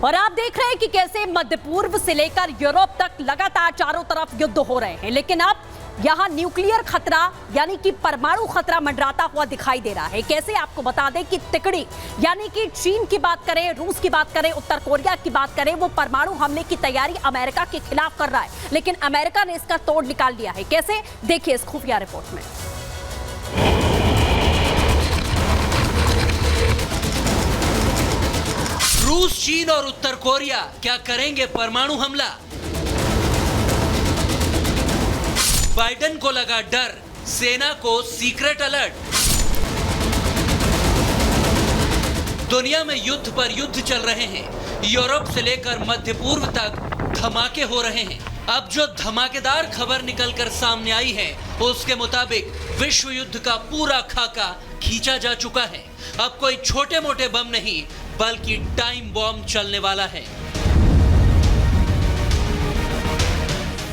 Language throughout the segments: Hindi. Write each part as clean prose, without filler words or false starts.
और आप देख रहे हैं कि कैसे मध्य पूर्व से लेकर यूरोप तक लगातार चारों तरफ युद्ध हो रहे हैं, लेकिन अब यहां न्यूक्लियर खतरा यानी कि परमाणु खतरा मंडराता हुआ दिखाई दे रहा है। कैसे आपको बता दें कि तिकड़ी यानी कि चीन की बात करें, रूस की बात करें, उत्तर कोरिया की बात करें, वो परमाणु हमले की तैयारी अमेरिका के खिलाफ कर रहा है, लेकिन अमेरिका ने इसका तोड़ निकाल दिया है। कैसे, देखिए इस खुफिया रिपोर्ट में। रूस, चीन और उत्तर कोरिया क्या करेंगे परमाणु हमला? बाइडेन को लगा डर, सेना को सीक्रेट अलर्ट। दुनिया में युद्ध पर युद्ध चल रहे हैं। यूरोप से लेकर मध्य पूर्व तक धमाके हो रहे हैं। अब जो धमाकेदार खबर निकलकर सामने आई है, उसके मुताबिक विश्व युद्ध का पूरा खाका खींचा जा चुका है। अब कोई छोटे मोटे बम नहीं, बल्कि टाइम बॉम्ब चलने वाला है।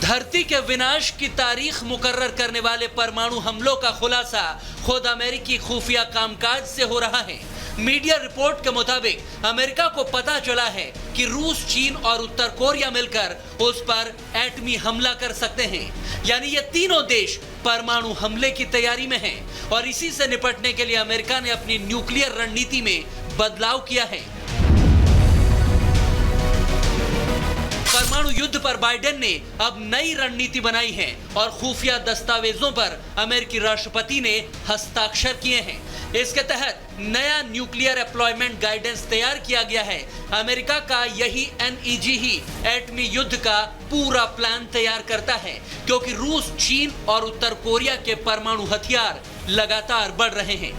धरती के विनाश की तारीख मुकर्रर करने वाले परमाणु हमलों का खुलासा खुद अमेरिकी खुफिया कामकाज से हो रहा है। मीडिया रिपोर्ट के मुताबिक अमेरिका को पता चला है कि रूस, चीन और उत्तर कोरिया मिलकर उस पर एटमी हमला कर सकते हैं। यानी ये तीनों देश परमाणु हमले की तैयारी में हैं और इसी से निपटने के लिए अमेरिका ने अपनी न्यूक्लियर रणनीति में बदलाव किया है। परमाणु युद्ध पर बाइडेन ने अब नई रणनीति बनाई है और खुफिया दस्तावेजों पर अमेरिकी राष्ट्रपति ने हस्ताक्षर किए हैं। इसके तहत नया न्यूक्लियर एप्लॉयमेंट गाइडेंस तैयार किया गया है। अमेरिका का यही NEG ही एटमी युद्ध का पूरा प्लान तैयार करता है, क्योंकि रूस, चीन और उत्तर कोरिया के परमाणु हथियार लगातार बढ़ रहे हैं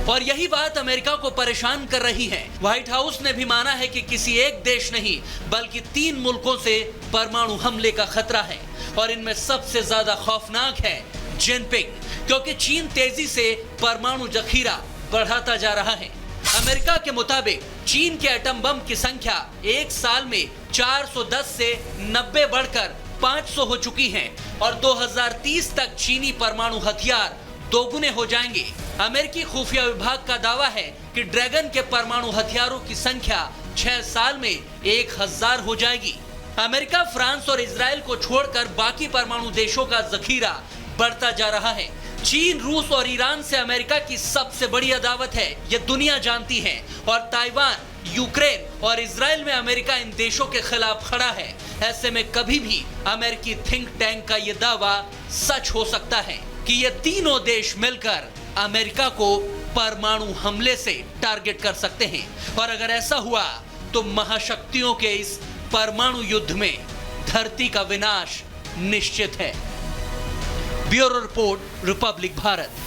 और यही बात अमेरिका को परेशान कर रही है। व्हाइट हाउस ने भी माना है कि किसी एक देश नहीं, बल्कि 3 मुल्कों से परमाणु हमले का खतरा है और इनमें सबसे ज्यादा खौफनाक है जिनपिंग, क्योंकि चीन तेजी से परमाणु जखीरा बढ़ाता जा रहा है। अमेरिका के मुताबिक चीन के एटम बम की संख्या एक साल में 410 से 90 बढ़कर 500 हो चुकी है और 2030 तक चीनी परमाणु हथियार दोगुने हो जाएंगे। अमेरिकी खुफिया विभाग का दावा है कि ड्रैगन के परमाणु हथियारों की संख्या 6 साल में 1000 हो जाएगी। अमेरिका, फ्रांस और इजराइल को छोड़कर बाकी परमाणु देशों का जखीरा बढ़ता जा रहा है। चीन, रूस और ईरान से अमेरिका की सबसे बड़ी अदावत है, ये दुनिया जानती है और ताइवान, यूक्रेन और इजराइल में अमेरिका इन देशों के खिलाफ खड़ा है। ऐसे में कभी भी अमेरिकी थिंक टैंक का ये दावा सच हो सकता है कि ये तीनों देश मिलकर अमेरिका को परमाणु हमले से टारगेट कर सकते हैं और अगर ऐसा हुआ तो महाशक्तियों के इस परमाणु युद्ध में धरती का विनाश निश्चित है। Bureau report, Republic Bharat.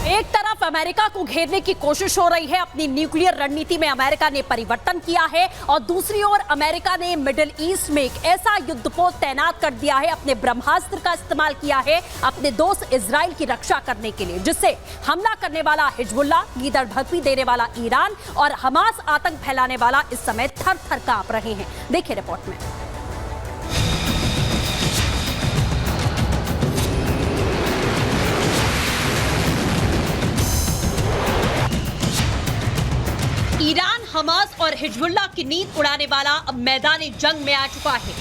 एक तरफ अमेरिका को घेरने की कोशिश हो रही है, अपनी न्यूक्लियर रणनीति में अमेरिका ने परिवर्तन किया है और दूसरी ओर अमेरिका ने मिडिल ईस्ट में एक ऐसा युद्धपोत तैनात कर दिया है, अपने ब्रह्मास्त्र का इस्तेमाल किया है अपने दोस्त इजराइल की रक्षा करने के लिए, जिससे हमला करने वाला हिजबुल्लाह, गीदड़ भड़की देने वाला ईरान और हमास आतंक फैलाने वाला इस समय थर थर कांप रहे हैं। देखिए रिपोर्ट में। ईरान, हमास और हिजबुल्लाह की नींद उड़ाने वाला अब मैदानी जंग में आ चुका है।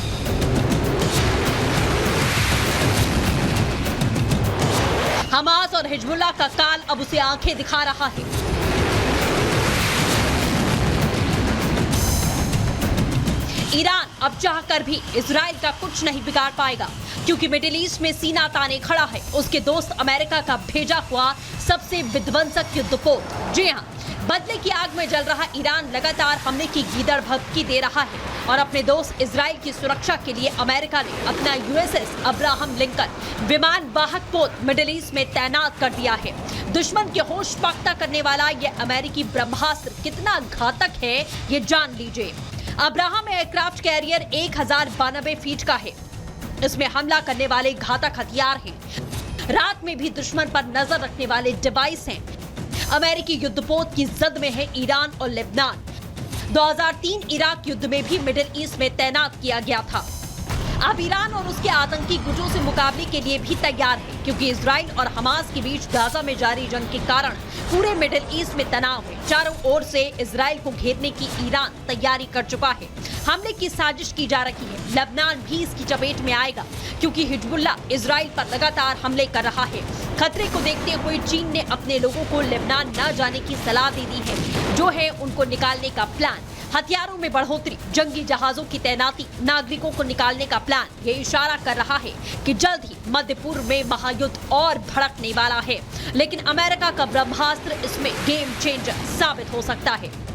हमास और हिजबुल्लाह का काल अब उसे आंखें दिखा रहा है। ईरान अब चाहकर भी इजराइल का कुछ नहीं बिगाड़ पाएगा, क्योंकि मिडिल ईस्ट में सीना ताने खड़ा है उसके दोस्त अमेरिका का भेजा हुआ सबसे विध्वंसक युद्धपोत। जी हां, बदले की आग में जल रहा ईरान लगातार हमले की गीदड़ भभकी दे रहा है और अपने दोस्त इजराइल की सुरक्षा के लिए अमेरिका ने अपना USS अब्राहम लिंकन विमान वाहक पोत मिडिल ईस्ट में तैनात कर दिया है। दुश्मन के होश पाख्ता करने वाला ये अमेरिकी ब्रह्मास्त्र कितना घातक है, ये जान लीजिए। अब्राहम एयरक्राफ्ट कैरियर 1092 फीट का है। इसमें हमला करने वाले घातक हथियार हैं, रात में भी दुश्मन पर नजर रखने वाले डिवाइस हैं। अमेरिकी युद्धपोत की जद में है ईरान और लेबनान। 2003 इराक युद्ध में भी मिडिल ईस्ट में तैनात किया गया था। अब ईरान और उसके आतंकी गुटों से मुकाबले के लिए भी तैयार है, क्योंकि इजराइल और हमास के बीच गाजा में जारी जंग के कारण पूरे मिडिल ईस्ट में तनाव है। चारों ओर से इजराइल को घेरने की ईरान तैयारी कर चुका है। हमले की साजिश की जा रही है। लेबनान भी इसकी चपेट में आएगा क्योंकि हिजबुल्ला इजराइल पर लगातार हमले कर रहा है। खतरे को देखते हुए चीन ने अपने लोगों को लेबनान न जाने की सलाह दे दी है, जो है उनको निकालने का प्लान। हथियारों में बढ़ोतरी, जंगी जहाजों की तैनाती, नागरिकों को निकालने का प्लान, ये इशारा कर रहा है कि जल्द ही मध्य पूर्व में महायुद्ध और भड़कने वाला है। लेकिन अमेरिका का ब्रह्मास्त्र इसमें गेम चेंजर साबित हो सकता है।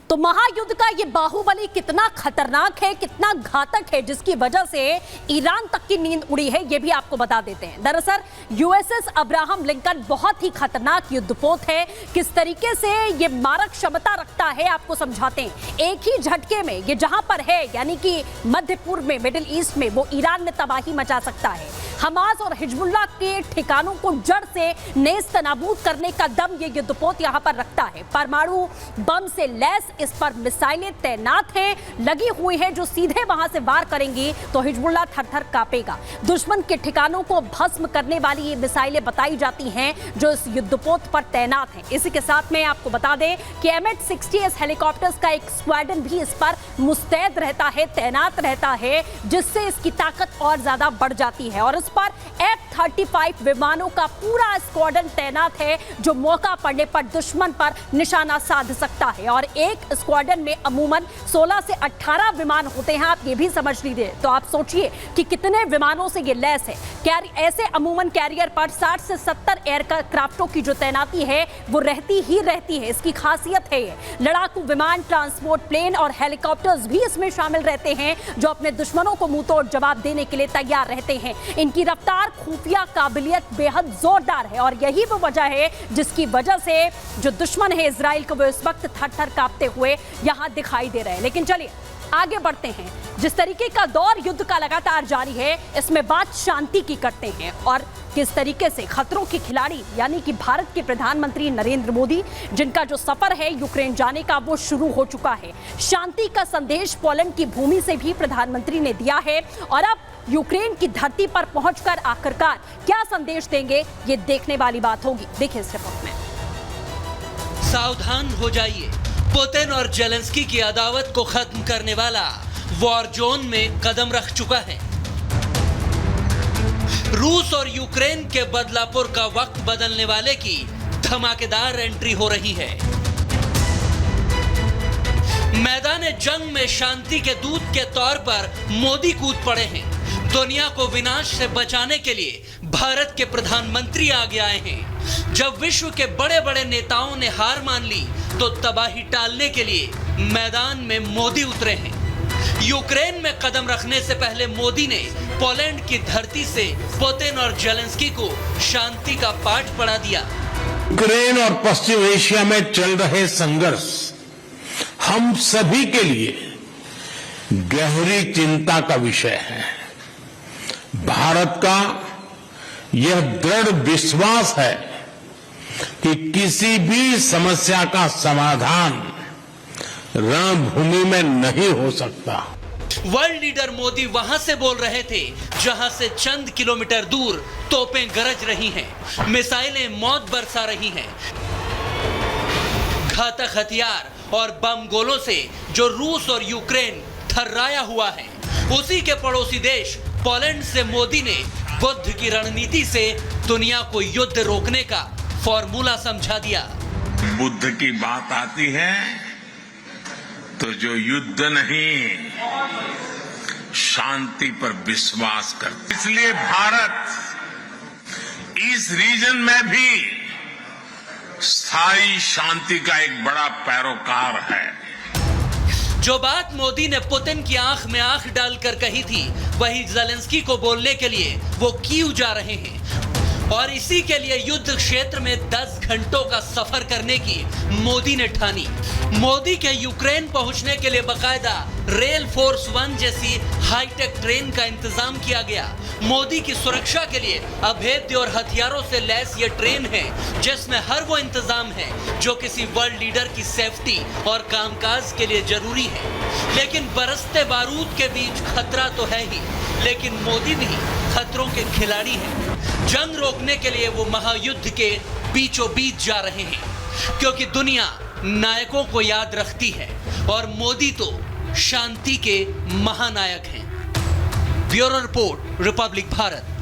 तो महायुद्ध का ये बाहुबली कितना खतरनाक है, कितना घातक है, जिसकी वजह से ईरान तक की नींद उड़ी है, ये भी आपको बता देते हैं। दरअसल यूएसएस अब्राहम लिंकन बहुत ही खतरनाक युद्धपोत है। किस तरीके से ये मारक क्षमता रखता है आपको समझाते हैं। एक ही झटके में ये जहां पर है, यानी कि मध्य पूर्व में, मिडिल ईस्ट में, वो ईरान में तबाही मचा सकता है। हमास और हिजबुल्लाह के ठिकानों को जड़ से नेस्त नाबूद करने का दम ये युद्धपोत यहां पर रखता है। परमाणु बम से लैस इस पर मिसाइलें तैनात हैं, लगी हुई है, जो सीधे वहां से वार करेंगी तो हिजबुल्लाह थर-थर कांपेगा। दुश्मन के ठिकानों को भस्म करने वाली ये मिसाइलें बताई जाती हैं जो इस युद्धपोत पर तैनात हैं। इसी के साथ में आपको बता दें कि MH-60S हेलीकॉप्टर्स का एक स्क्वाड्रन भी इस पर मुस्तैद रहता है, तैनात रहता है, जिससे इसकी ताकत और ज्यादा बढ़ जाती है। और इस पर F-35 विमानों का पूरा स्क्वाड्रन तैनात है, जो मौका पड़ने पर दुश्मन पर निशाना साध सकता है। और एक स्क्वाड्रन में अमूमन 16 से 18 विमान होते हैं, आप ये भी समझ लीजिए। तो आप सोचिए कि कितने विमानों से ये लैस है। ऐसे अमूमन कैरियर पर 60 से 70 एयरक्राफ्टों की जो तैनाती है वो रहती ही रहती है। इसकी खासियत है ये। लड़ाकू विमान, ट्रांसपोर्ट प्लेन और हेलीकॉप्टर्स भी इसमें शामिल रहते हैं, जो अपने दुश्मनों को मुंह तोड़ जवाब देने के लिए तैयार रहते हैं। इनकी रफ्तार, खुफिया काबिलियत बेहद जोरदार है और यही वो वजह है जिसकी वजह से जो दुश्मन है इजराइल को, वो इस वक्त थर-थर कांपते हुए यहां दिखाई दे रहे हैं। लेकिन चलिए आगे बढ़ते हैं। जिस तरीके का दौर युद्ध का लगातार जारी है, इसमें बात शांति की करते हैं और किस तरीके से खतरों के खिलाड़ी यानी कि भारत के प्रधानमंत्री नरेंद्र मोदी, जिनका जो सफर है यूक्रेन जाने का, वो शुरू हो चुका है। शांति का संदेश पोलैंड की भूमि से भी प्रधानमंत्री ने दिया है और अब यूक्रेन की धरती पर पहुंचकर आखिरकार क्या संदेश देंगे, ये देखने वाली बात होगी। देखिए इस रिपोर्ट में। सावधान हो जाइए, पुतिन और जेलेंस्की की अदावत को खत्म करने वाला वॉर जोन में कदम रख चुका है। रूस और यूक्रेन के बदलापुर का वक्त बदलने वाले की धमाकेदार एंट्री हो रही है। मैदान जंग में शांति के दूत के तौर पर मोदी कूद पड़े हैं। दुनिया को विनाश से बचाने के लिए भारत के प्रधानमंत्री आगे आए हैं। जब विश्व के बड़े बड़े नेताओं ने हार मान ली तो तबाही टालने के लिए मैदान में मोदी उतरे हैं। यूक्रेन में कदम रखने से पहले मोदी ने पोलैंड की धरती से पुतिन और जेलेंस्की को शांति का पाठ पढ़ा दिया। यूक्रेन और पश्चिम एशिया में चल रहे संघर्ष हम सभी के लिए गहरी चिंता का विषय है। भारत का यह दृढ़ विश्वास है कि किसी भी समस्या का समाधान रणभूमि में नहीं हो सकता। वर्ल्ड लीडर मोदी वहां से बोल रहे थे जहां से चंद किलोमीटर दूर तोपें गरज रही हैं, मिसाइलें मौत बरसा रही हैं। घातक हथियार और बम गोलों से जो रूस और यूक्रेन थर्राया हुआ है, उसी के पड़ोसी देश पोलैंड से मोदी ने बुद्ध की रणनीति से दुनिया को युद्ध रोकने का फॉर्मूला समझा दिया। बुद्ध की बात आती है तो जो युद्ध नहीं, शांति पर विश्वास करता। इसलिए भारत इस रीजन में भी स्थायी शांति का एक बड़ा पैरोकार है। जो बात मोदी ने पुतिन की आंख में आंख डालकर कही थी, वही जेलेंस्की को बोलने के लिए वो कीव जा रहे हैं। और इसी के लिए युद्ध क्षेत्र में 10 घंटों का सफर करने की मोदी ने ठानी। मोदी के यूक्रेन पहुंचने के लिए बकायदा रेल फोर्स 1 जैसी हाईटेक ट्रेन का इंतजाम किया गया। मोदी की सुरक्षा के लिए अभेद्य और हथियारों से लैस ये ट्रेन है जिसमें हर वो इंतजाम है जो किसी वर्ल्ड लीडर की सेफ्टी और कामकाज के लिए जरूरी है। लेकिन बरसते बारूद के बीच खतरा तो है ही। लेकिन मोदी भी खतरों के खिलाड़ी हैं। जंग रोकने के लिए वो महायुद्ध के बीचों बीच जा रहे हैं, क्योंकि दुनिया नायकों को याद रखती है और मोदी तो शांति के महानायक हैं। Bureau report, Republic Bharat.